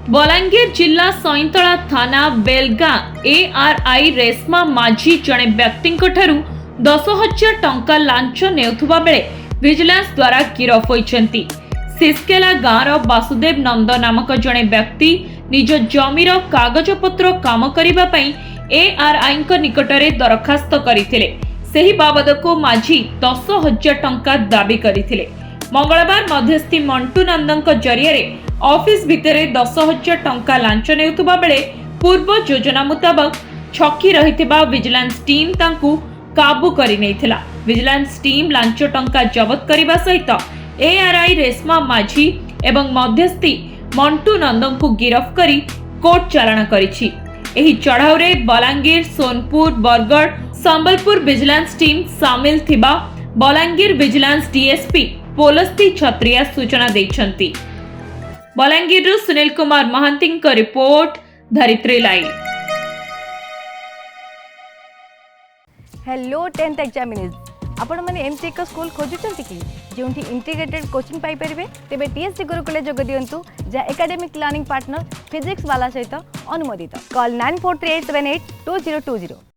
बलांगीर जिला सईंतला थाना बेलगां एआरआई रेशमा माझी जड़े व्यक्ति 10,000 टंका लांच नेउथुबा बेले विजिलेंस द्वारा गिरफ होइछंती। सिसकेला गाँवर वासुदेव नंद नामक जड़े व्यक्ति निज जमीर कागजपत्र काम करिबा पई एआरआई निकटरे दरखास्त करथिले। सेही बाबद को माझी 10,000 टंका दाबी करथिले। मंगलवार मध्यस्थी मंटू नंदक जरिया ऑफिस भितर 10,000 टंका लांच नेउथुबा बेले पूर्व योजना मुताबक छकी रहिथिबा विजिलेंस टीम तांकू काबू करि नैथिला। विजिलेंस टीम लांच टंका जबत करिबा सहित एआरआई रेशमा माझी एवं मध्यस्थी मंटू नंदन को गिरफ्त करी कोर्ट चालाण करिछि। एही चढ़ाव रे बलांगीर, सोनपुर, बरगढ़, संबलपुर विजिलेंस टीम सामिल थिबा बलांगीर विजिलेंस डीएसपी पोलस्ती छत्रिया सूचना दैछंती। बलांगीर सुनील कुमार महांती रिपोर्ट, धरित्री लाइव। हेलो 10th एग्जामिनीज आपण माने एमसी एक स्कूल खोजुचंती कि जोंठी इंटीग्रेटेड कोचिंग पाई परिबे तेबे टीएससी गुरुकुले जोग दियंतु जा एकेडमिक लर्निंग पार्टनर फिजिक्स वाला सहित अनुमोदित। कॉल 9438782020।